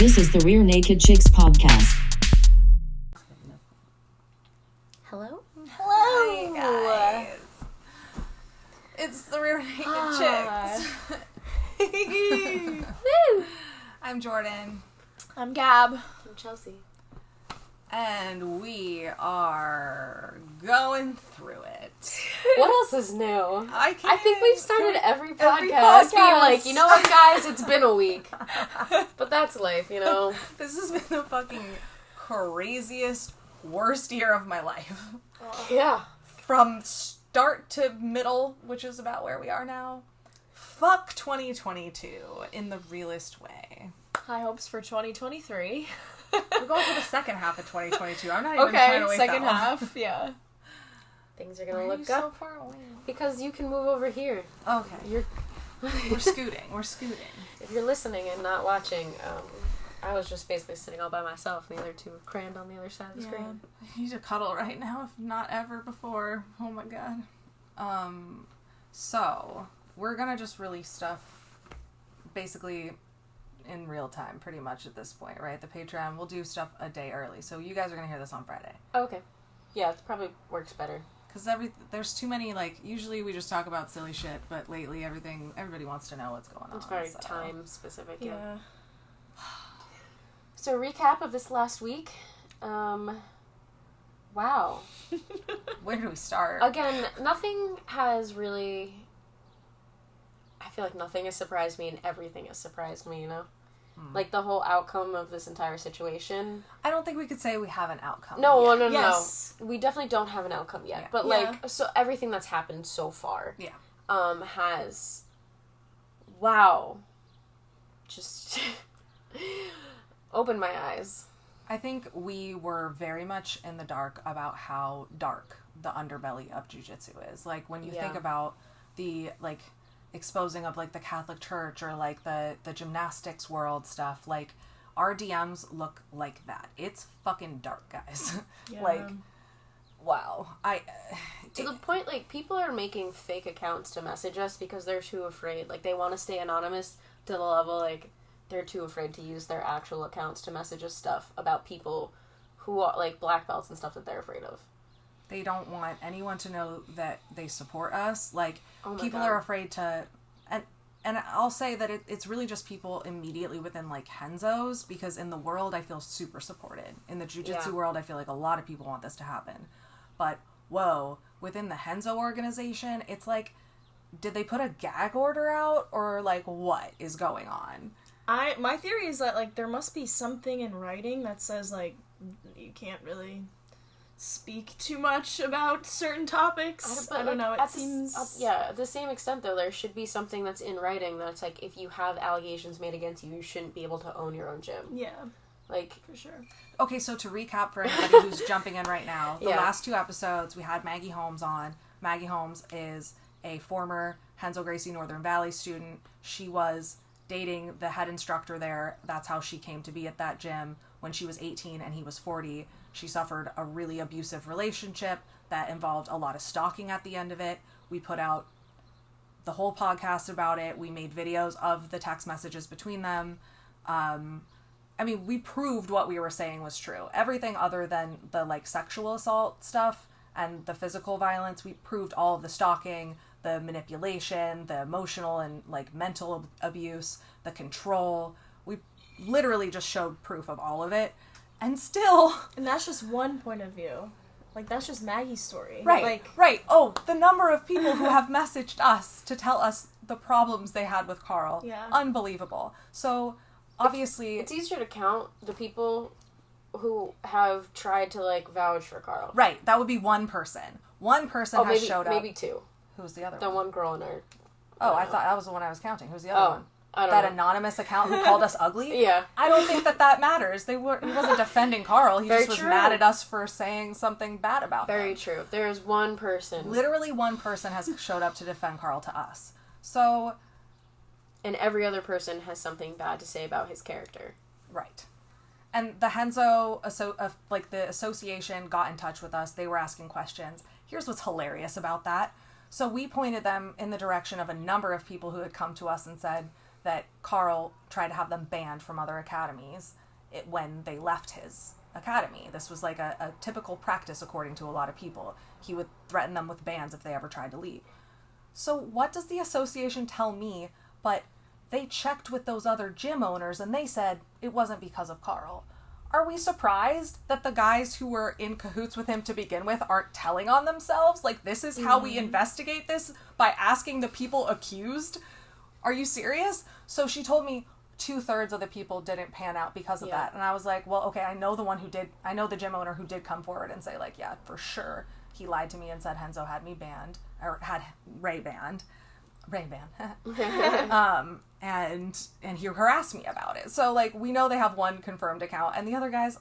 This is the Rear Naked Chicks podcast. Hello? Hello! Hi, guys. It's the Rear Naked Chicks. Woo! I'm Jordan. I'm Gab. I'm Chelsea. And we are going through it. What else is new? I think we've started every podcast being like, you know what, guys? It's been a week. But that's life, you know? This has been the fucking craziest, worst year of my life. Yeah. From start to middle, which is about where we are now. Fuck 2022 in the realest way. High hopes for 2023. We're going for the second half of 2022. I'm not even trying to wait second that half, long. yeah. Things are gonna Why are look you up. so far away? Because you can move over here. Okay. We're scooting. If you're listening and not watching, I was just basically sitting all by myself, and the other two were crammed on the other side of the screen. I need to cuddle right now, if not ever before. Oh my god. So, we're gonna just release stuff basically in real time, pretty much at this point, right? The Patreon will do stuff a day early, so you guys are gonna hear this on Friday. Okay. Yeah, it probably works better. Because there's too many, usually we just talk about silly shit, but lately everybody wants to know what's going on. It's very time specific, Yeah. So, recap of this last week. Wow. Where do we start? Again, nothing has really... I feel like nothing has surprised me and everything has surprised me, you know? Like, the whole outcome of this entire situation. I don't think we could say we have an outcome. No, yet. no. We definitely don't have an outcome yet. Yeah. But, so everything that's happened so far... Yeah. Has... Wow. Just... opened my eyes. I think we were very much in the dark about how dark the underbelly of jiu-jitsu is. Like, when you think about the, exposing of, the Catholic Church or, the gymnastics world stuff, our DMs look like that. It's fucking dark, guys. Yeah. Wow. To the point, people are making fake accounts to message us because they're too afraid. They want to stay anonymous to the level, they're too afraid to use their actual accounts to message us stuff about people who are, black belts and stuff that they're afraid of. They don't want anyone to know that they support us. People God. are afraid to... And I'll say that it's really just people immediately within, Henzo's, because in the world, I feel super supported. In the jiu-jitsu world, I feel like a lot of people want this to happen. But, whoa, within the Henzo organization, it's did they put a gag order out? Or, what is going on? My theory is that, there must be something in writing that says, you can't really speak too much about certain topics. I don't know, it seems... at the same extent, though, there should be something that's in writing that's if you have allegations made against you, you shouldn't be able to own your own gym. Yeah. For sure. Okay, so to recap for anybody who's jumping in right now, the last two episodes, we had Maggie Holmes on. Maggie Holmes is a former Henzo Gracie Northern Valley student. She was dating the head instructor there. That's how she came to be at that gym when she was 18 and he was 40. She suffered a really abusive relationship that involved a lot of stalking at the end of it. We put out the whole podcast about it. We made videos of the text messages between them. We proved what we were saying was true. Everything other than the sexual assault stuff and the physical violence, we proved all of the stalking, the manipulation, the emotional and mental abuse, the control. We literally just showed proof of all of it. And still... And that's just one point of view. That's just Maggie's story. Right, right. Oh, the number of people who have messaged us to tell us the problems they had with Carl. Yeah. Unbelievable. So, obviously... It's easier to count the people who have tried to, vouch for Carl. Right, that would be one person. One person has showed up. Maybe two. Who was the other one? The one girl in our... I thought that was the one I was counting. Who's the other one? I don't that know. Anonymous account who called us ugly? Yeah. I don't think that matters. He wasn't defending Carl. He Very just was true. mad at us for saying something bad about him. Very true. There is one person. Literally one person has showed up to defend Carl to us. So... And every other person has something bad to say about his character. Right. And the Henzo, the association got in touch with us. They were asking questions. Here's what's hilarious about that. So we pointed them in the direction of a number of people who had come to us and said, that Carl tried to have them banned from other academies when they left his academy. This was like a typical practice according to a lot of people. He would threaten them with bans if they ever tried to leave. So what does the association tell me? But they checked with those other gym owners and they said it wasn't because of Carl. Are we surprised that the guys who were in cahoots with him to begin with aren't telling on themselves? Like, this is how we investigate this, by asking the people accused? Are you serious? So she told me 2/3 of the people didn't pan out because of that. And I was like, well, okay, I know the gym owner who did come forward and say, like, yeah, for sure, he lied to me and said Henzo had me banned, or had Ray banned. And he harassed me about it. So, like, we know they have one confirmed account, and the other guys,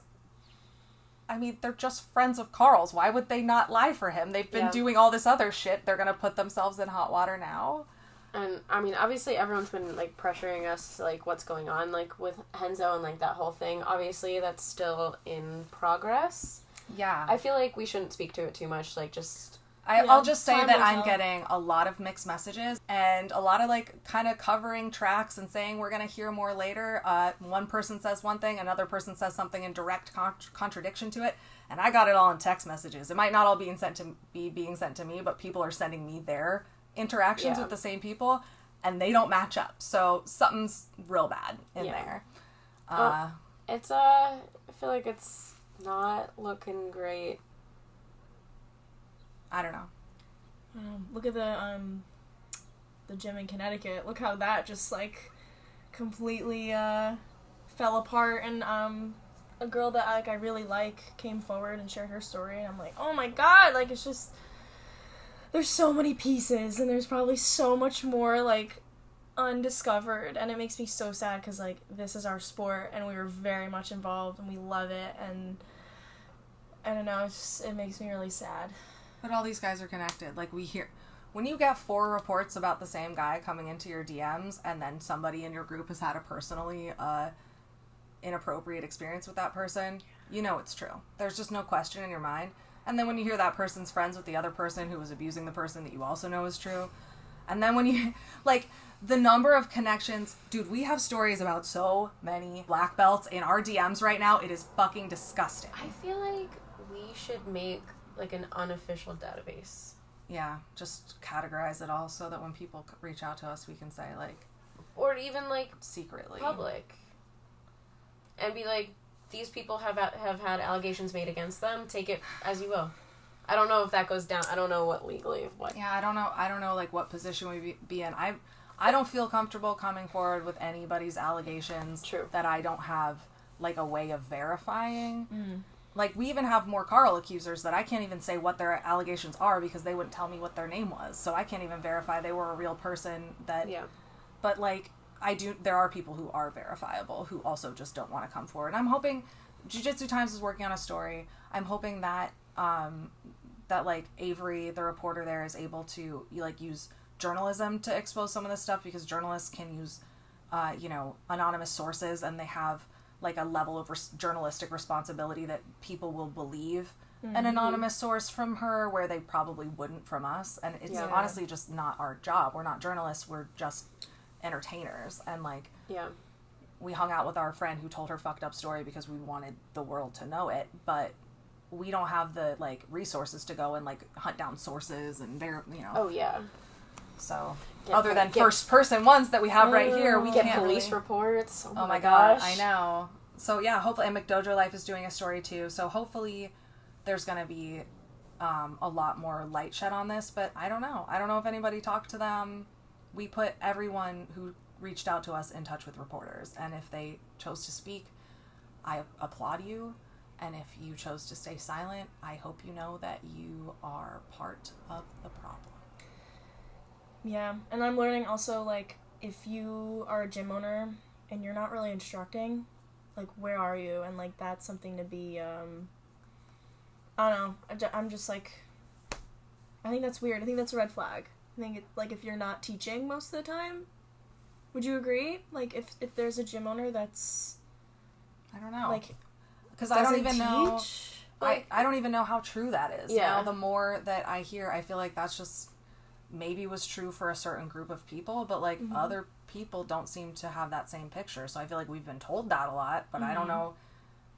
I mean, they're just friends of Carl's. Why would they not lie for him? They've been doing all this other shit. They're gonna put themselves in hot water now. And, I mean, obviously everyone's been, like, pressuring us, like, what's going on, like, with Henzo and, like, that whole thing. Obviously, that's still in progress. Yeah. I feel like we shouldn't speak to it too much, like, just... I'll just say that I'm getting a lot of mixed messages and a lot of, like, kind of covering tracks and saying we're going to hear more later. One person says one thing, another person says something in direct contradiction to it, and I got it all in text messages. It might not all be being sent to me, but people are sending me their interactions with the same people, and they don't match up. So something's real bad in there. It's, I feel like it's not looking great. I don't know. Look at the gym in Connecticut. Look how that just, like, completely fell apart. And a girl that, like, I really like came forward and shared her story. And I'm like, oh my god! Like, it's just... There's so many pieces. And there's probably so much more, like, undiscovered. And it makes me so sad because, like, this is our sport. And we were very much involved. And we love it. And I don't know. It makes me really sad. But all these guys are connected. Like, we hear... When you get 4 reports about the same guy coming into your DMs, and then somebody in your group has had a personally inappropriate experience with that person, you know it's true. There's just no question in your mind. And then when you hear that person's friends with the other person who was abusing the person that you also know is true, and then when you... Like, the number of connections... Dude, we have stories about so many black belts in our DMs right now. It is fucking disgusting. I feel like we should make... like an unofficial database. Yeah, just categorize it all so that when people reach out to us, we can say, like... Or even, like... secretly. Public. And be like, these people have had allegations made against them. Take it as you will. I don't know if that goes down. I don't know what legally... what. Yeah, I don't know, like, what position we be in. I don't feel comfortable coming forward with anybody's allegations. True. That I don't have, like, a way of verifying. Mm. Like, we even have more Carl accusers that I can't even say what their allegations are because they wouldn't tell me what their name was. So I can't even verify they were a real person that... Yeah. But, like, there are people who are verifiable who also just don't want to come forward. I'm hoping... Jiu-Jitsu Times is working on a story. I'm hoping that, like, Avery, the reporter there, is able to, like, use journalism to expose some of this stuff because journalists can use, anonymous sources and they have... like a level of journalistic responsibility that people will believe an anonymous source from her where they probably wouldn't from us. And it's honestly just not our job. We're not journalists. We're just entertainers. And like, we hung out with our friend who told her fucked up story because we wanted the world to know it. But we don't have the like resources to go and like hunt down sources and Oh yeah. So other than first person ones that we have right here, we get can't police really... reports. Oh my gosh, I know. So yeah, hopefully, and McDojo Life is doing a story too. So hopefully, there's gonna be a lot more light shed on this. But I don't know. I don't know if anybody talked to them. We put everyone who reached out to us in touch with reporters, and if they chose to speak, I applaud you. And if you chose to stay silent, I hope you know that you are part of the problem. Yeah, and I'm learning also, like, if you are a gym owner and you're not really instructing, like, where are you? And, like, that's something to be, I don't know, I'm just, like, I think that's weird. I think that's a red flag. I think, like, if you're not teaching most of the time, would you agree? Like, if there's a gym owner that's... I don't know. Like, because I don't even know... Like, I don't even know how true that is. Yeah. Now, the more that I hear, I feel like that's just... maybe was true for a certain group of people, but like other people don't seem to have that same picture. So I feel like we've been told that a lot, but I don't know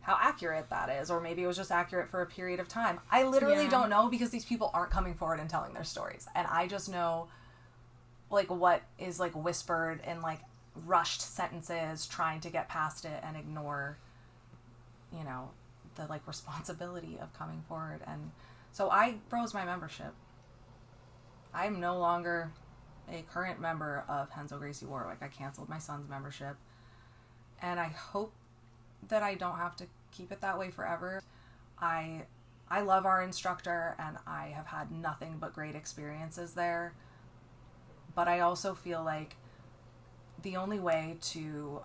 how accurate that is. Or maybe it was just accurate for a period of time. I literally don't know, because these people aren't coming forward and telling their stories. And I just know, like, what is, like, whispered in, like, rushed sentences, trying to get past it and ignore, you know, the, like, responsibility of coming forward. And so I froze my membership. I'm no longer a current member of Henzo Gracie Warwick. I canceled my son's membership, and I hope that I don't have to keep it that way forever. I love our instructor, and I have had nothing but great experiences there, but I also feel like the only way to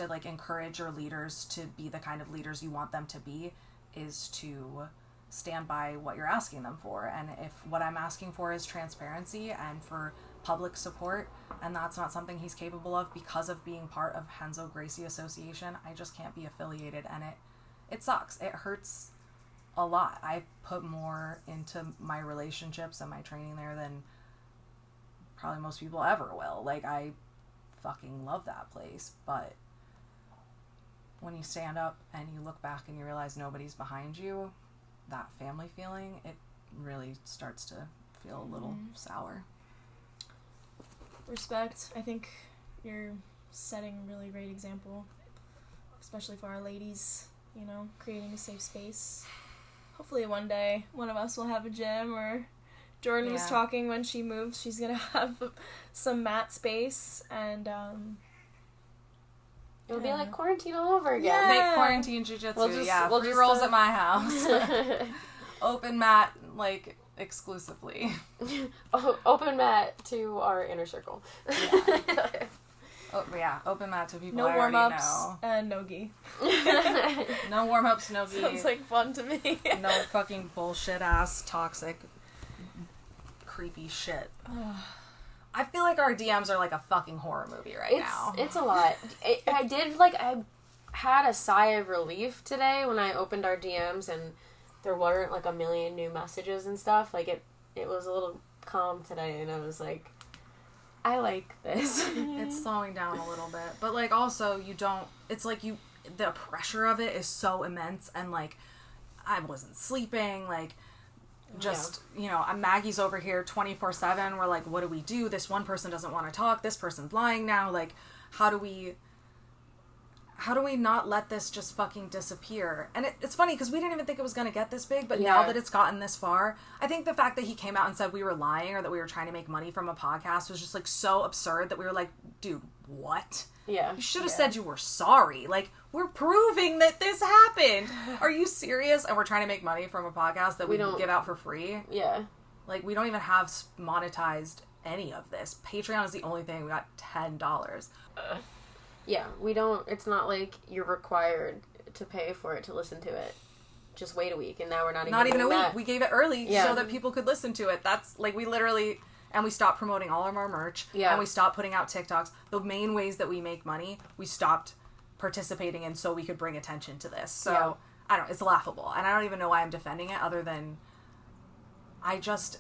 like encourage your leaders to be the kind of leaders you want them to be is to stand by what you're asking them for. And if what I'm asking for is transparency and for public support, and that's not something he's capable of because of being part of Henzo Gracie Association, I just can't be affiliated, and it sucks. It hurts a lot. I put more into my relationships and my training there than probably most people ever will. Like, I fucking love that place, but when you stand up and you look back and you realize nobody's behind you, that family feeling, it really starts to feel a little sour. Respect. I think you're setting a really great example, especially for our ladies, you know, creating a safe space. Hopefully one day one of us will have a gym, or Jordan was talking when she moves, she's gonna have some mat space, and it'll be like quarantine all over again. Yeah. Make quarantine jiu-jitsu. We'll free rolls at my house. Open mat, like, exclusively. Open mat to our inner circle. Open mat to people no I already warm-ups know. and no gi. No warm-ups, no gi. Sounds like fun to me. No fucking bullshit-ass, toxic, creepy shit. I feel like our DMs are like a fucking horror movie now. It's a lot. I had a sigh of relief today when I opened our DMs and there weren't like a million new messages and stuff. Like, it was a little calm today, and I was like, I like this. It's slowing down a little bit. But, like, also, it's like the pressure of it is so immense, and, like, I wasn't sleeping, like, just, you know, Maggie's over here 24/7. We're like, what do we do? This one person doesn't want to talk. This person's lying now. Like, how do we not let this just fucking disappear? And it's funny because we didn't even think it was going to get this big, but now that it's gotten this far, I think the fact that he came out and said we were lying or that we were trying to make money from a podcast was just, like, so absurd that we were like, dude, what? Yeah. You should have said you were sorry. Like, we're proving that this happened. Are you serious? And we're trying to make money from a podcast that we don't give out for free? Yeah. Like, we don't even have monetized any of this. Patreon is the only thing. We got $10. Yeah, we don't, it's not like you're required to pay for it to listen to it. Just wait a week, and now we're not even a week. that. We gave it early so that people could listen to it. That's, like, we literally, and we stopped promoting all of our merch, and we stopped putting out TikToks. The main ways that we make money, we stopped participating in so we could bring attention to this. So, I don't know, it's laughable. And I don't even know why I'm defending it, other than I just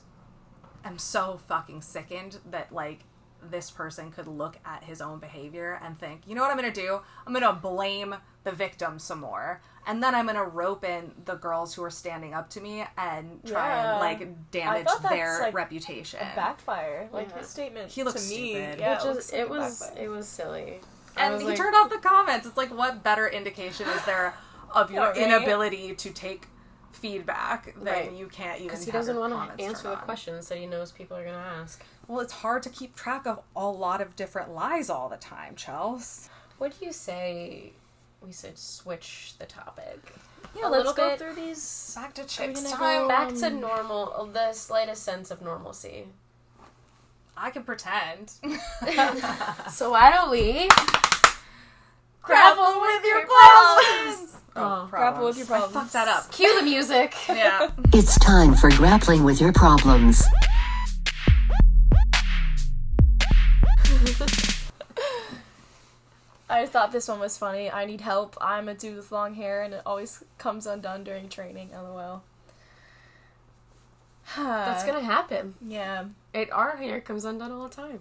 am so fucking sickened that, like, this person could look at his own behavior and think, you know what I'm going to do? I'm going to blame the victim some more. And then I'm going to rope in the girls who are standing up to me and try and, like, damage their, like, reputation. A backfire. Like, his statement he looks to me. stupid. Yeah, it was silly. And he turned off the comments. It's like, what better indication is there of your inability to take feedback than you can't even, because he doesn't want to answer the questions that he knows people are going to ask. Well, it's hard to keep track of a lot of different lies all the time, Chels. What do you say we should switch the topic? Yeah, let's go through these. Back to chicks time. Back to normal, the slightest sense of normalcy. I can pretend. So why don't we grapple with your problems? Grapple with your problems. I fucked that up. Cue the music. Yeah. It's time for grappling with your problems. I thought this one was funny. I need help. I'm a dude with long hair, and it always comes undone during training. LOL. That's gonna happen. Yeah. Our hair comes undone all the time.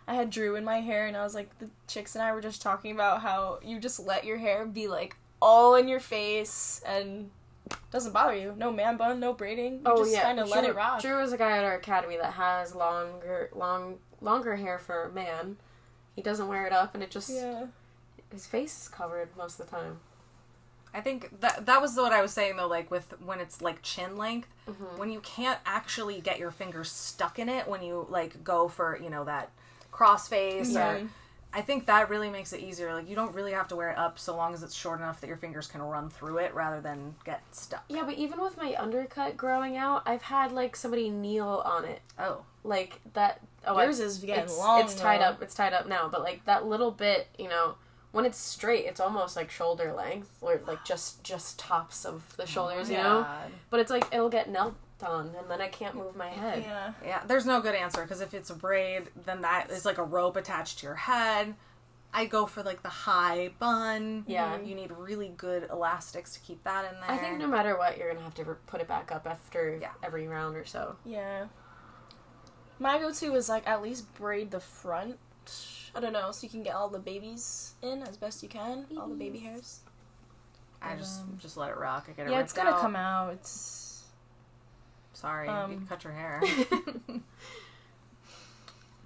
I had Drew in my hair, and I was like, the chicks and I were just talking about how you just let your hair be, like, all in your face, and it doesn't bother you. No man bun, no braiding. You just kind of let it rock. Drew is a guy at our academy that has longer hair for a man. He doesn't wear it up, and it just... Yeah. His face is covered most of the time. I think that was what I was saying, though, like, with when it's, like, chin length, when you can't actually get your fingers stuck in it when you, like, go for, you know, that crossface, or I think that really makes it easier. Like, you don't really have to wear it up so long as it's short enough that your fingers can run through it rather than get stuck. Yeah, but even with my undercut growing out, I've had, like, somebody kneel on it. Oh. Like, that... Oh, yours is getting long, It's tied up. It's tied up now, but, like, that little bit, you know... When it's straight, it's almost like shoulder length, or like just tops of the shoulders, you know? But it's like, it'll get knelt on, and then I can't move my head. Yeah, there's no good answer, because if it's a braid, then that is like a rope attached to your head. I go for like the high bun. Yeah. You need really good elastics to keep that in there. I think no matter what, you're going to have to put it back up after every round or so. Yeah. My go-to is like, at least braid the front. I don't know, so you can get all the babies in as best you can. All the baby hairs. I just let it rock. I get it Yeah, ripped it's gonna out. come out. It's... Sorry, you cut your hair.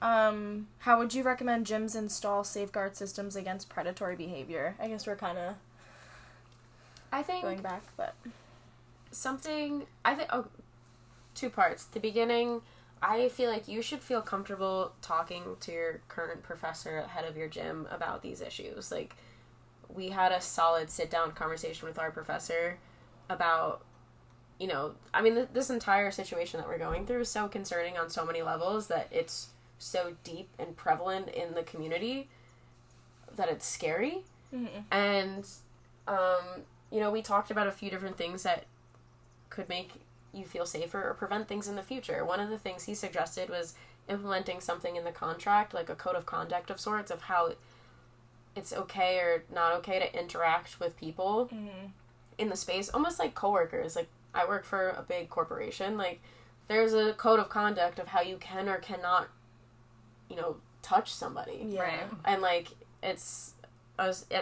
How would you recommend gyms install safeguard systems against predatory behavior? I guess we're kind of... I think... going back, but... two parts. The beginning... I feel like you should feel comfortable talking to your current professor, head of your gym, about these issues. Like, we had a solid sit-down conversation with our professor about, you know, I mean, this entire situation that we're going through is so concerning on so many levels that it's so deep and prevalent in the community that it's scary. Mm-hmm. And, you know, we talked about a few different things that could make you feel safer or prevent things in the future. One of the things he suggested was implementing something in the contract, like a code of conduct of sorts, of how it's okay or not okay to interact with people in the space, almost like coworkers. Like, I work for a big corporation. Like, there's a code of conduct of how you can or cannot, you know, touch somebody. Yeah. Right. And, like, at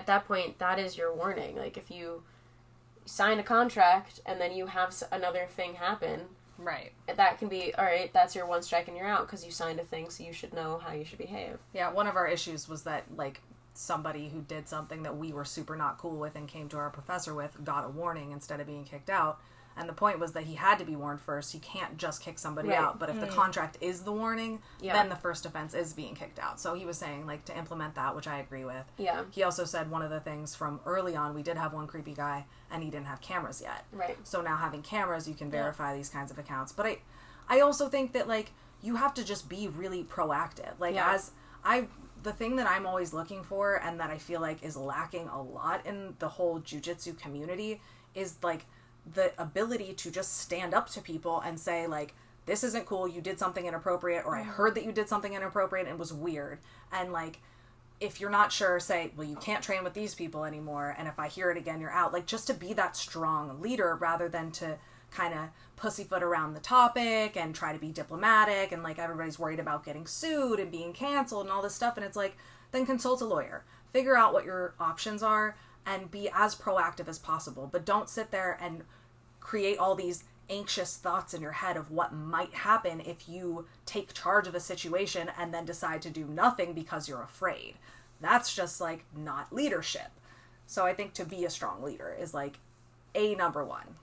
that point, that is your warning. Like, if you sign a contract and then you have another thing happen, right, that can be, all right, that's your one strike and you're out because you signed a thing, so you should know how you should behave. Yeah, one of our issues was that, like, somebody who did something that we were super not cool with and came to our professor with got a warning instead of being kicked out. And the point was that he had to be warned first. You can't just kick somebody out. But if the contract is the warning, then the first offense is being kicked out. So he was saying, like, to implement that, which I agree with. Yeah. He also said one of the things from early on, we did have one creepy guy, and he didn't have cameras yet. Right. So now having cameras, you can verify these kinds of accounts. But I also think that, like, you have to just be really proactive. Like, the thing that I'm always looking for, and that I feel like is lacking a lot in the whole jiu-jitsu community, is, like, the ability to just stand up to people and say, like, this isn't cool, you did something inappropriate, or I heard that you did something inappropriate and it was weird. And, like, if you're not sure, say, well, you can't train with these people anymore, and if I hear it again, you're out. Like, just to be that strong leader rather than to kind of pussyfoot around the topic and try to be diplomatic, and, like, everybody's worried about getting sued and being canceled and all this stuff. And it's like, then consult a lawyer. Figure out what your options are and be as proactive as possible. But don't sit there and create all these anxious thoughts in your head of what might happen if you take charge of a situation and then decide to do nothing because you're afraid. That's just, like, not leadership. So I think to be a strong leader is, like, number one.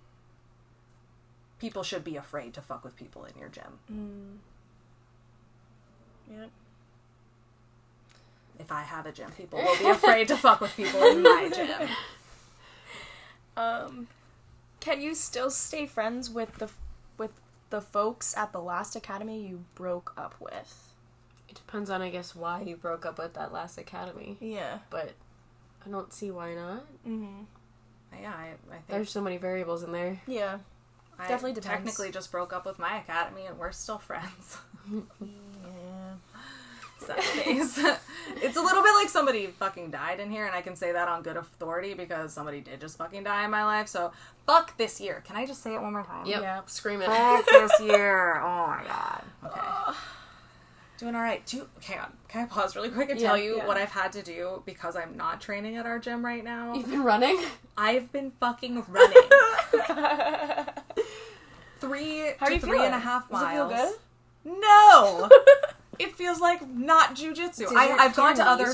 People should be afraid to fuck with people in your gym. Yep. If I have a gym, people will be afraid to fuck with people in my gym. Can you still stay friends with the folks at the last academy you broke up with? It depends on, I guess, why you broke up with that last academy. Yeah. But I don't see why not. Mm-hmm. Yeah, I think... There's so many variables in there. Yeah. Definitely depends. Technically just broke up with my academy and we're still friends. Yeah. Sad case. It's a little bit like somebody fucking died in here, and I can say that on good authority because somebody did just fucking die in my life. So fuck this year. Can I just say it one more time? Yep. Scream it. Fuck this year. Oh my god. Okay. Doing all right. Can I pause really quick and tell you what I've had to do because I'm not training at our gym right now? You've been running? I've been fucking running. 3 How do you to feel? 3.5 miles. Does it feel good? No! It feels like not jujitsu. I've gone to other...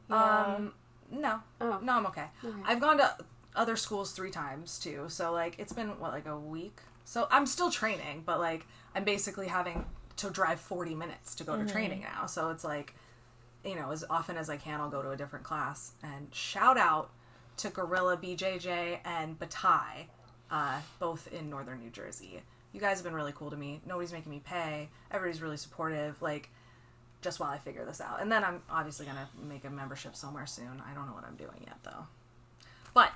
No. Oh. No, I'm okay. I've gone to other schools 3 times, too. So, like, it's been, like a week? So, I'm still training, but, like, I'm basically having to drive 40 minutes to go to training now. So, it's like, as often as I can, I'll go to a different class. And shout out to Gorilla, BJJ, and Batai, both in northern New Jersey. You guys have been really cool to me. Nobody's making me pay. Everybody's really supportive. Like, just while I figure this out. And then I'm obviously going to make a membership somewhere soon. I don't know what I'm doing yet, though. But,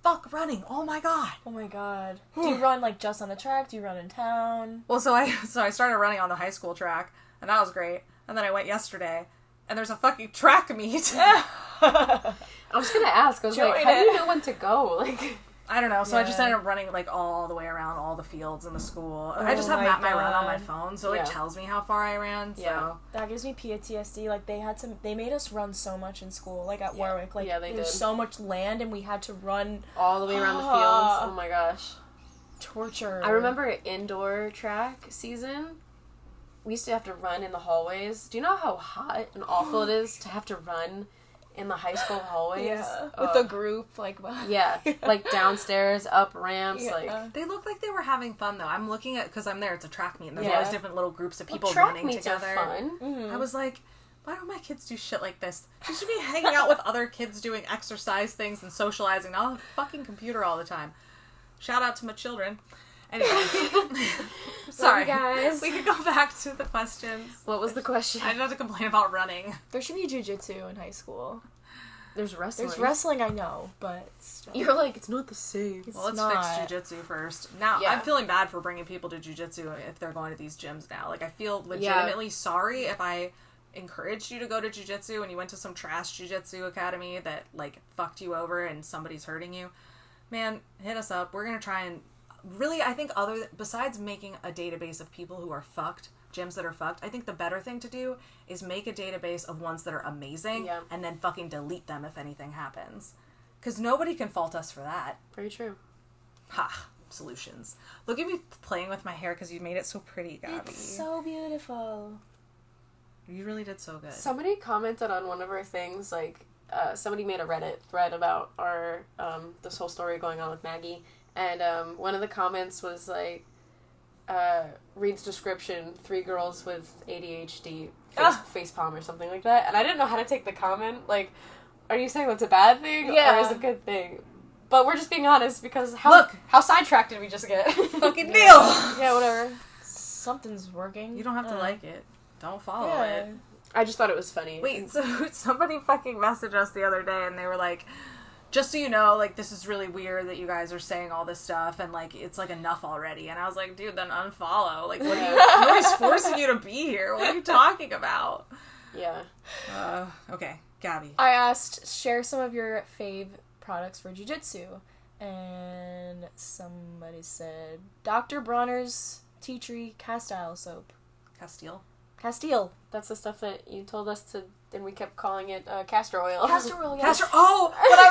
fuck running. Oh, my God. Oh, my God. Do you run, like, just on the track? Do you run in town? Well, so I started running on the high school track, and that was great. And then I went yesterday, and there's a fucking track meet. I was going to ask. I was like, how do you know when to go? Like... I don't know, so I just ended up running, like, all the way around all the fields in the school. I just have Map My Run on my phone, so it tells me how far I ran, so... Yeah. That gives me PTSD, like, they made us run so much in school, like, at Warwick, like, they there's did. so much land, and we had to run... all the way around the fields. Oh my gosh. Torture. I remember indoor track season, we used to have to run in the hallways. Do you know how hot and awful it is to have to run in the high school hallways? Yeah. With a group, like... Yeah. Like, downstairs, up ramps, like... They look like they were having fun, though. I'm looking at... Because I'm there, it's a track meet, and there's always different little groups of people track running meets together. Are fun. Mm-hmm. I was like, why don't my kids do shit like this? They should be hanging out with other kids doing exercise things and socializing, not on a fucking computer all the time. Shout out to my children. Anyway. Sorry. guys. We could go back to the questions. What was the question? I didn't have to complain about running. There should be jujitsu in high school. There's wrestling. There's wrestling, I know, but... still. You're like, it's not the same. Well, let's fix jujitsu first. Now, I'm feeling bad for bringing people to jujitsu if they're going to these gyms now. Like, I feel legitimately sorry if I encouraged you to go to jujitsu and you went to some trash jujitsu academy that, like, fucked you over and somebody's hurting you. Man, hit us up. We're going to try and... Really, I think besides making a database of people who are fucked, gyms that are fucked, I think the better thing to do is make a database of ones that are amazing and then fucking delete them if anything happens. Because nobody can fault us for that. Very true. Ha. Solutions. Look at me playing with my hair because you made it so pretty, Gabby. It's so beautiful. You really did so good. Somebody commented on one of our things, like, somebody made a Reddit thread about our, this whole story going on with Maggie. And one of the comments was like, Reed's description, 3 girls with ADHD, facepalm or something like that. And I didn't know how to take the comment. Like, are you saying that's a bad thing or is it a good thing? But we're just being honest because how sidetracked did we just get? Fucking deal! Yeah, whatever. Something's working. You don't have to like it. Don't follow it. I just thought it was funny. Wait, so somebody fucking messaged us the other day and they were like... Just so you know, like, this is really weird that you guys are saying all this stuff, and, like, it's, like, enough already. And I was like, dude, then unfollow. Like, what are you... Nobody's forcing you to be here. What are you talking about? Yeah. Okay. Gabby. I asked, share some of your fave products for jiu-jitsu. And somebody said, Dr. Bronner's Tea Tree Castile Soap. Castile. That's the stuff that you told us to... And we kept calling it castor oil. Castor oil, yeah. Oh, but I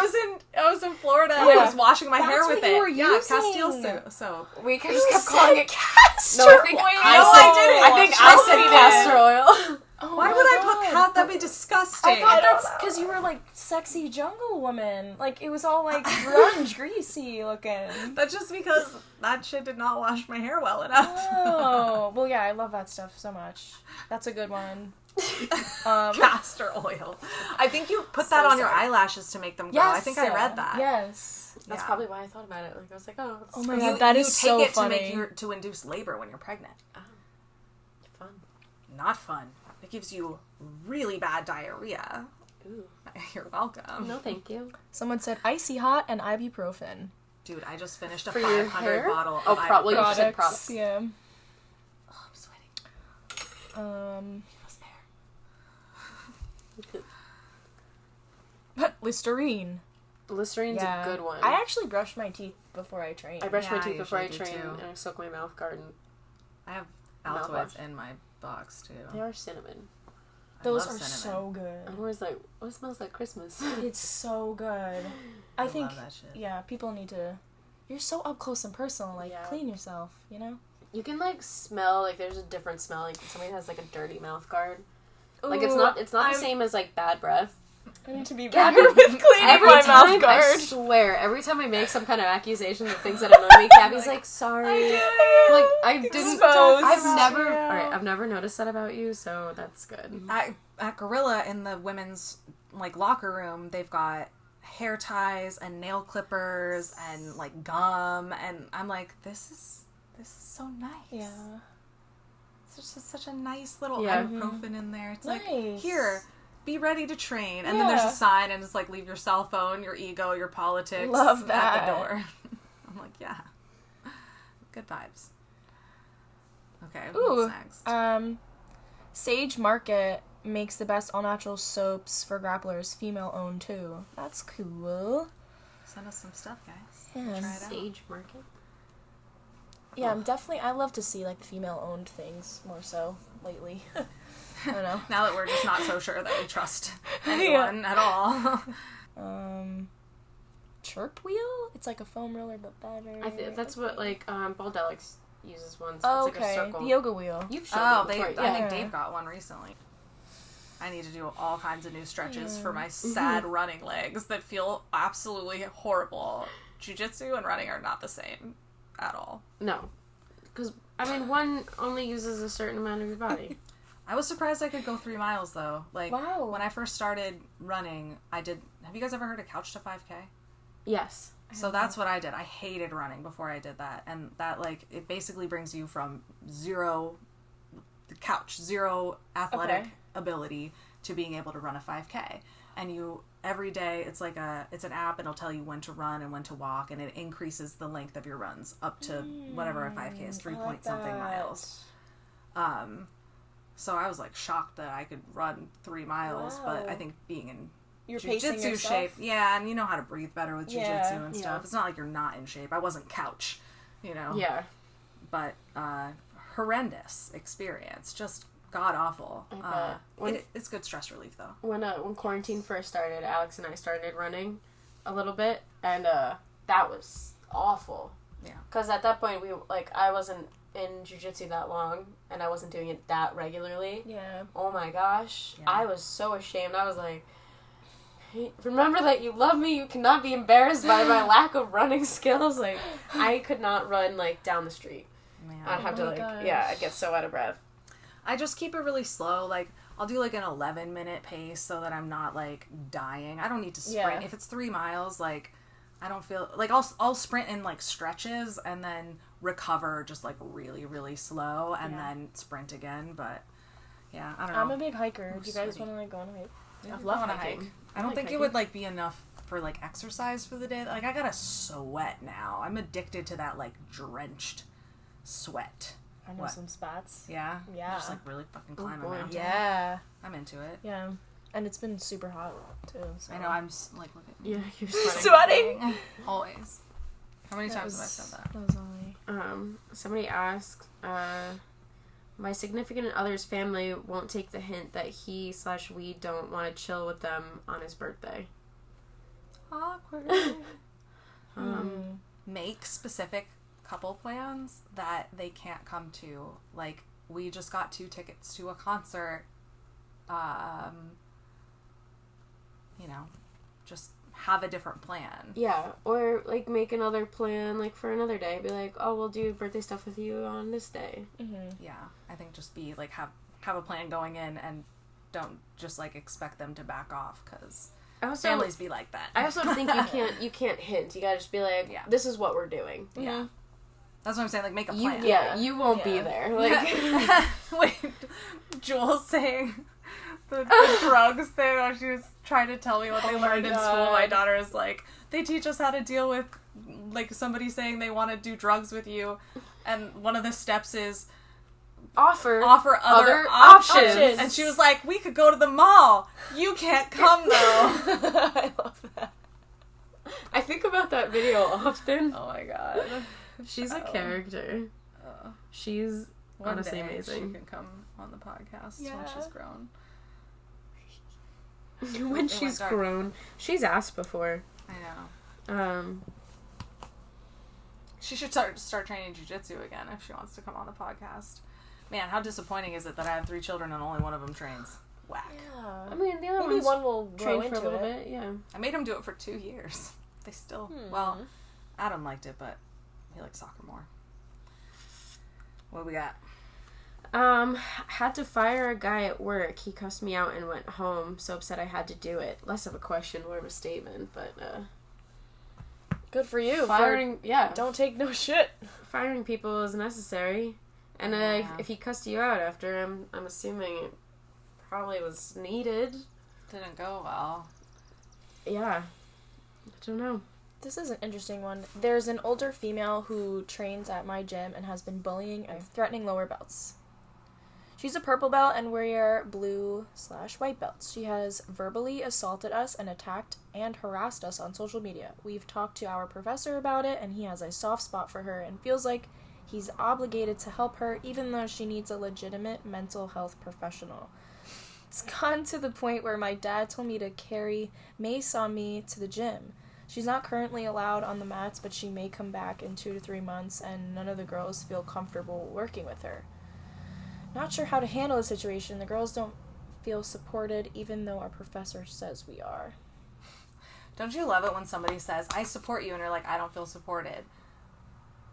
was in Florida and I was washing my hair with it. Yeah, Castile soap. We just kept calling it castor oil. I think I said castor oil. Oh, why would I put that'd be disgusting. I thought that's because you were like sexy jungle woman. Like it was all like grunge, greasy looking. That's just because that shit did not wash my hair well enough. Oh, well, yeah, I love that stuff so much. That's a good one. Castor oil. I think you put that on your eyelashes to make them grow. Yes, I think I read that. Yes. That's probably why I thought about it. Like I was like, oh my god, that is so funny. You take it to induce labor when you're pregnant. Fun. Not fun. It gives you really bad diarrhea. Ooh. You're welcome. No, thank you. Someone said icy hot and ibuprofen. Dude, I just finished a For 500 bottle of probably you said products. Yeah. Oh, I'm sweating. But Listerine. Listerine's a good one. I actually brush my teeth before I train. I brush my teeth before I usually train, too. and I soak my mouth guard. And I have Altoids in my box too. They are cinnamon. Those love are cinnamon. so good. I'm always like, what smells like Christmas? It's so good. I think, love that shit. yeah, people need to... You're so up close and personal. Like, Yeah. clean yourself, you know? You can, like, smell, like, there's a different smell. Like, somebody has, like, a dirty mouth guard. Like, Ooh, it's not the same as, like, bad breath. I need to be better with cleaning my time, mouth guard. I swear, every time I make some kind of accusation of things that annoy me, Gabby's like, sorry. Like, I didn't... Exposed. I've never noticed that about you, so that's good. At Gorilla, in the women's, like, locker room, they've got hair ties and nail clippers and, like, gum, and I'm like, this is so nice. Yeah. It's just such a nice little Yeah. ibuprofen in there. It's like, Nice. here, be ready to train. And then there's Yeah. a sign, and it's like, leave your cell phone, your ego, your politics Love that. at the door. I'm like, yeah. Good vibes. Okay, Ooh. what's next? Sage Market makes the best all-natural soaps for grapplers, female-owned too. That's cool. Send us some stuff, guys. Yeah. Try it out. Sage Market? Yeah, I love to see, like, the female-owned things more so lately. I don't know. Now that we're just not so sure that we trust anyone at all. Chirp wheel? It's like a foam roller, but better. That's what, like, Baldelix uses one. So Oh, it's like a okay. circle. The yoga wheel. You've shown Oh, me before, I yeah. think Dave got one recently. I need to do all kinds of new stretches for my sad running legs that feel absolutely horrible. Jiu-jitsu and running are not the same at all. No. Because, I mean, one only uses a certain amount of your body. I was surprised I could go 3 miles, though. Like, Wow. when I first started running, have you guys ever heard of Couch to 5K? Yes. So that's what I did. I hated running before I did that. And that, like, it basically brings you from zero athletic ability to being able to run a 5K. And you, every day, it's an app, and it'll tell you when to run and when to walk, and it increases the length of your runs up to whatever a 5K is, 3 point something miles. So I was, like, shocked that I could run 3 miles, but I think being in You're pacing jiu-jitsu yourself? shape, yeah, and you know how to breathe better with jiu-jitsu Yeah. and stuff. Yeah. It's not like you're not in shape. I wasn't couch, you know. Yeah. But horrendous experience, just god awful. I bet. It's good stress relief though. When quarantine first started, Alex and I started running a little bit, and that was awful. Yeah. Because at that point, I wasn't in jiu-jitsu that long, and I wasn't doing it that regularly. Yeah. Oh my gosh. Yeah. I was so ashamed. I was like, hey, remember that you love me. You cannot be embarrassed by my lack of running skills. Like, I could not run, like, down the street. Man. I'd have to, my like, gosh. I'd get so out of breath. I just keep it really slow. Like, I'll do like an 11-minute pace so that I'm not like dying. I don't need to sprint. Yeah. If it's 3 miles, like, I don't feel like I'll sprint in like stretches and then recover just like really, really slow and then sprint again. But yeah, I don't know. I'm a big hiker. Do you guys sweaty. want to, like, go on a hike? I Go love on a hiking. hike. I don't think it would like be enough for like exercise for the day. Like, I gotta sweat now. I'm addicted to that like drenched sweat. I know What? some spots. Yeah? Yeah. Just like really fucking climb a boy. mountain. Yeah. I'm into it. Yeah. And it's been super hot, too. So. I know, I'm just like, look at me. Yeah, you're sweating. Sweating? Always. How many That times have I was- said that? That was only... Somebody asked, my significant other's family won't take the hint that he/we don't want to chill with them on his birthday. Awkward. Make specific couple plans that they can't come to. Like, we just got 2 tickets to a concert. You know, just have a different plan. Yeah, or, like, make another plan, like, for another day. Be like, oh, we'll do birthday stuff with you on this day. Yeah, I think just be like have a plan going in and don't just like expect them to back off, because families be like that. I also think you can't hint. You gotta just be like, Yeah. this is what we're doing. Yeah, that's what I'm saying. Like, make a You, plan. you won't be Yeah. there. Like, Wait, Jules saying the drugs thing. When she was trying to tell me what they learned in school, my daughter is like, they teach us how to deal with like somebody saying they want to do drugs with you, and one of the steps is offer other options. And she was like, we could go to the mall. You can't come though. I love that. I think about that video often. Oh my god. She's a character. She's One honestly day amazing. She can come on the podcast Yeah. when she's grown. When she's grown. She's asked before. I know. She should start training jiu-jitsu again if she wants to come on the podcast. Man, how disappointing is it that I have 3 children and only one of them trains? Whack. Yeah. I mean, the other Maybe one's one will grow trained for a into little it. bit, yeah. I made him do it for 2 years. They still... Well, Adam liked it, but he likes soccer more. What do we got? Had to fire a guy at work. He cussed me out and went home. So upset I had to do it. Less of a question, more of a statement, but, Good for you. firing, yeah. Don't take no shit. Firing people is necessary. And, if he cussed you out after, I'm assuming it probably was needed. Didn't go well. Yeah. I don't know. This is an interesting one. There's an older female who trains at my gym and has been bullying and threatening lower belts. She's a purple belt and we're blue/white belts. She has verbally assaulted us and attacked and harassed us on social media. We've talked to our professor about it and he has a soft spot for her and feels like he's obligated to help her even though she needs a legitimate mental health professional. It's gone to the point where my dad told me to carry mace on me to the gym. She's not currently allowed on the mats, but she may come back in 2 to 3 months, and none of the girls feel comfortable working with her. Not sure how to handle the situation. The girls don't feel supported, even though our professor says we are. Don't you love it when somebody says, I support you, and you're like, I don't feel supported?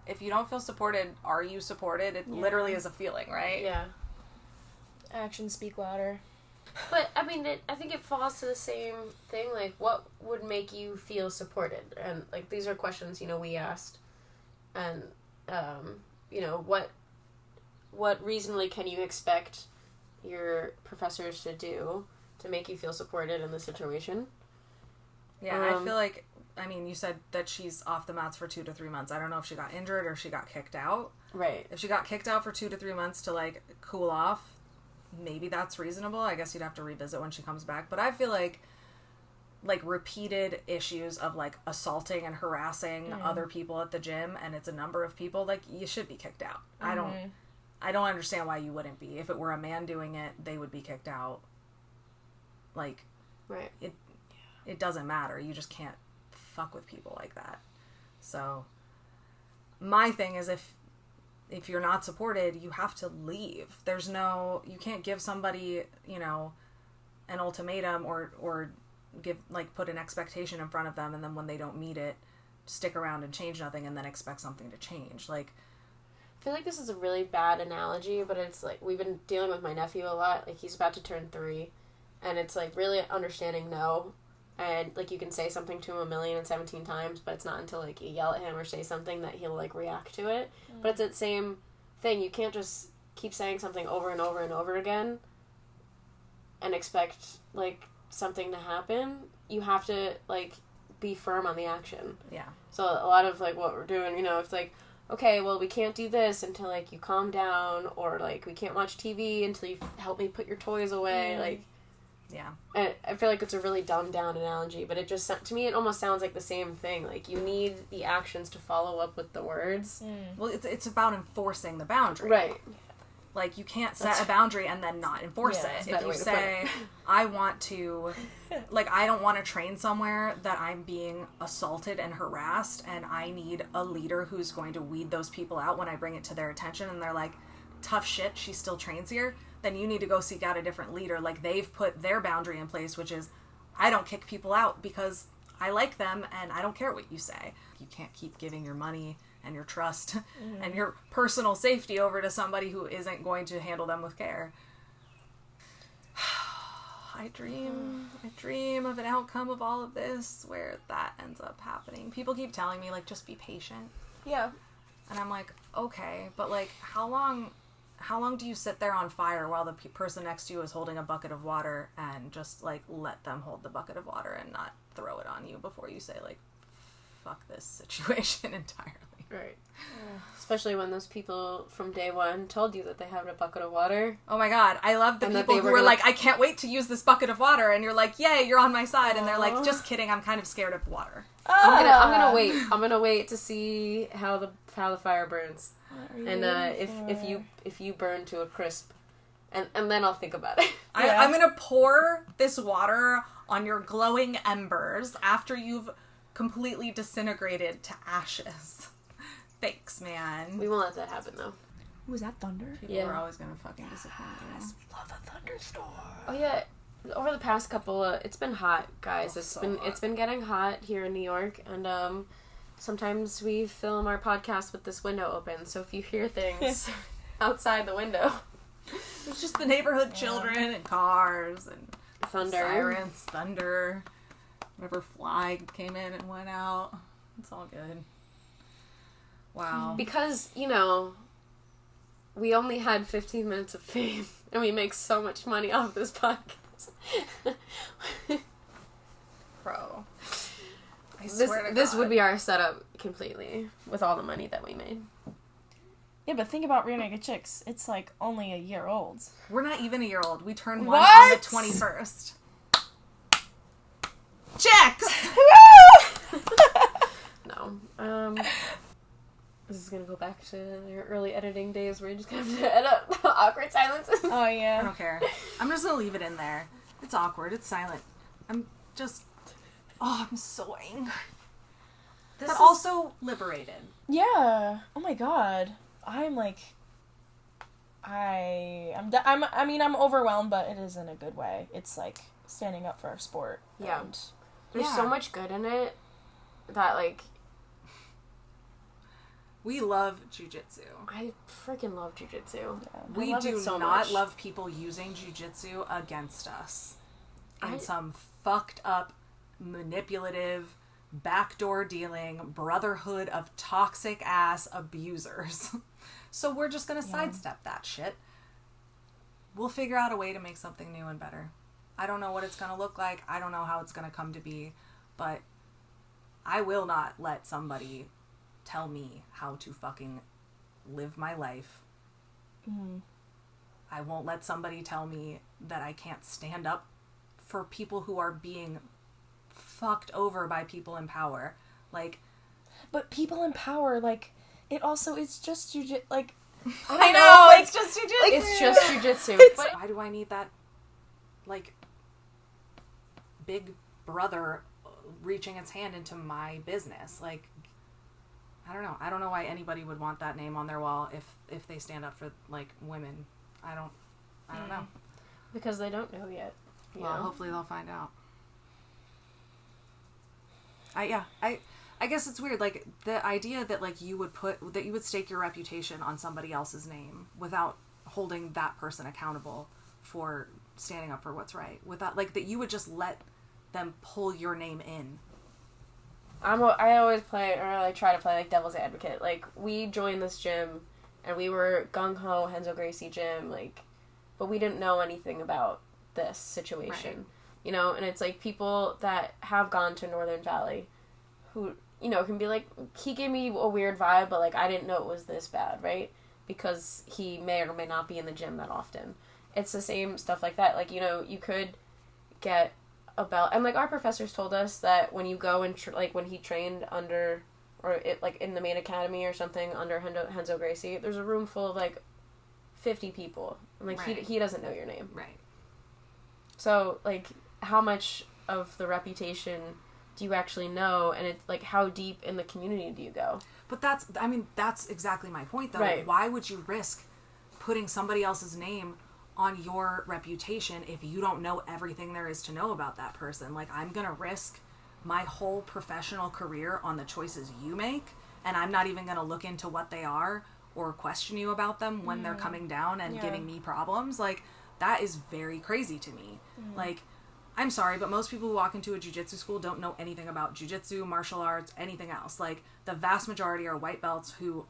If you don't feel supported, are you supported? It literally is a feeling, right? Yeah. Actions speak louder. But, I mean, I think it falls to the same thing, like, what would make you feel supported? And, like, these are questions, we asked. And, what reasonably can you expect your professors to do to make you feel supported in the situation? Yeah, I feel like, you said that she's off the mats for 2 to 3 months. I don't know if she got injured or she got kicked out. Right. If she got kicked out for 2 to 3 months to, cool off, maybe that's reasonable. I guess you'd have to revisit when she comes back. But I feel like repeated issues of, assaulting and harassing other people at the gym, and it's a number of people, you should be kicked out. Mm-hmm. I don't understand why you wouldn't be. If it were a man doing it, they would be kicked out. Right. It doesn't matter. You just can't fuck with people like that. So, my thing is if you're not supported, you have to leave. You can't give somebody, an ultimatum or give, put an expectation in front of them, and then when they don't meet it, stick around and change nothing and then expect something to change. I feel like this is a really bad analogy, but it's we've been dealing with my nephew a lot. He's about to turn 3, and it's really understanding no, and you can say something to him 1,017 times, but it's not until you yell at him or say something that he'll react to it. But it's that same thing. You can't just keep saying something over and over and over again and expect something to happen. You have to be firm on the action. Yeah. So a lot of what we're doing, it's okay, well, we can't do this until you calm down, or we can't watch TV until you help me put your toys away. Yeah. And I feel like it's a really dumbed down analogy, but it just, to me, it almost sounds like the same thing. You need the actions to follow up with the words. Well, it's about enforcing the boundary. Right. You can't set a boundary and then not enforce it. If you say, I want to, I don't want to train somewhere that I'm being assaulted and harassed, and I need a leader who's going to weed those people out when I bring it to their attention, and they're like, tough shit, she still trains here, then you need to go seek out a different leader. They've put their boundary in place, which is, I don't kick people out because I like them and I don't care what you say. You can't keep giving your money and your trust and your personal safety over to somebody who isn't going to handle them with care. I dream of an outcome of all of this where that ends up happening. People keep telling me, just be patient. Yeah. And I'm like, okay, but how long do you sit there on fire while the person next to you is holding a bucket of water and just let them hold the bucket of water and not throw it on you before you say fuck this situation entirely? Right. Especially when those people from day one told you that they had a bucket of water. Oh my god, I love the people who were I can't wait to use this bucket of water, and you're like, yay, you're on my side, and they're like, just kidding, I'm kind of scared of water. I'm gonna wait to see how the fire burns. And if you burn to a crisp, and then I'll think about it. I'm gonna pour this water on your glowing embers after you've completely disintegrated to ashes. Thanks, man. We won't let that happen, though. Was that thunder? People are always gonna fucking disappoint you. Love a thunderstorm. Oh yeah, over the past couple, it's been hot, guys. It's been getting hot here in New York, and sometimes we film our podcast with this window open. So if you hear things outside the window, it's just the neighborhood children and cars and thunder, sirens, thunder. Whatever flag came in and went out. It's all good. Wow. Because we only had 15 minutes of fame, and we make so much money off this podcast. Bro. I swear to God. This would be our setup completely, with all the money that we made. Yeah, but think about Real Naked Chicks. It's like only a year old. We're not even a year old. We turned one on the 21st. Chicks! No. This is gonna go back to your early editing days where you just have to edit awkward silences. Oh, yeah. I don't care. I'm just gonna leave it in there. It's awkward. It's silent. I'm so angry. But also liberated. Yeah. Oh my God. I'm like... I'm overwhelmed, but it is in a good way. It's like standing up for our sport. Yeah. And there's so much good in it that, like... We love jujitsu. I freaking love jujitsu. Yeah. We do so not love people using jujitsu against us in some fucked up, manipulative, backdoor dealing brotherhood of toxic ass abusers. So we're just gonna sidestep that shit. We'll figure out a way to make something new and better. I don't know what it's gonna look like. I don't know how it's gonna come to be, but I will not let somebody tell me how to fucking live my life. Mm. I won't let somebody tell me that I can't stand up for people who are being fucked over by people in power. Like, but people in power, like, it also is just jujitsu. Like, I know it's just jujitsu. It's just jujitsu. But why do I need that, like, big brother reaching its hand into my business? Like, I don't know. I don't know why anybody would want that name on their wall if they stand up for, like, women. I don't know. Because they don't know yet. Well, hopefully they'll find out. I guess it's weird, like, the idea that, like, you would stake your reputation on somebody else's name without holding that person accountable for standing up for what's right. Without, like, that you would just let them pull your name in. I always play, or I try to play, like, devil's advocate. Like, we joined this gym, and we were gung-ho Henzo Gracie gym, like, but we didn't know anything about this situation, right. And it's, like, people that have gone to Northern Valley who, can be like, he gave me a weird vibe, but, like, I didn't know it was this bad, right? Because he may or may not be in the gym that often. It's the same stuff like that. Like, you could get a belt, and, like, our professors told us that when you go and when he trained under, or it, like, in the main academy or something under Henzo Gracie, there's a room full of, like, 50 people, and, like, right. he doesn't know your name, right? So, like, how much of the reputation do you actually know, and it's, like, how deep in the community do you go? But that's exactly my point, though. Right. Why would you risk putting somebody else's name on your reputation if you don't know everything there is to know about that person? Like, I'm gonna risk my whole professional career on the choices you make, and I'm not even gonna look into what they are or question you about them when they're coming down and giving me problems. Like, that is very crazy to me. Like, I'm sorry, but most people who walk into a jiu-jitsu school don't know anything about jiu-jitsu, martial arts, anything else. Like, the vast majority are white belts who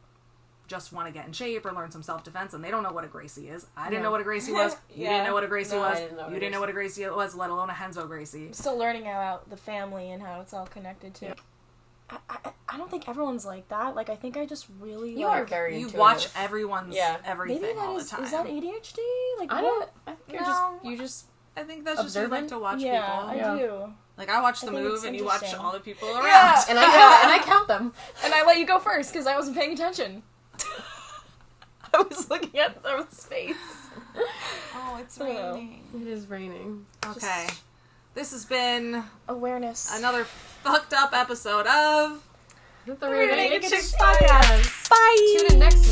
just want to get in shape or learn some self-defense, and they don't know what a Gracie is. I didn't know what a Gracie was. You didn't know what a Gracie was. You didn't know what a Gracie was, let alone a Henzo Gracie. I'm still learning about the family and how it's all connected to. I don't think everyone's like that. Like, I think I just really you are very you intuitive. watch everyone's everything maybe that all is, the time. Is that ADHD? Like, I don't. I think you're just. I think that's just you like to watch people. I do. Like, I watch the move and you watch all the people around. Yeah. And I count them. And I let you go first because I wasn't paying attention. I was looking at the space. Oh, it's raining. It is raining. Okay. This has been Awareness. another fucked up episode of The Reading Chicks Podcast. Bye. Tune in next week.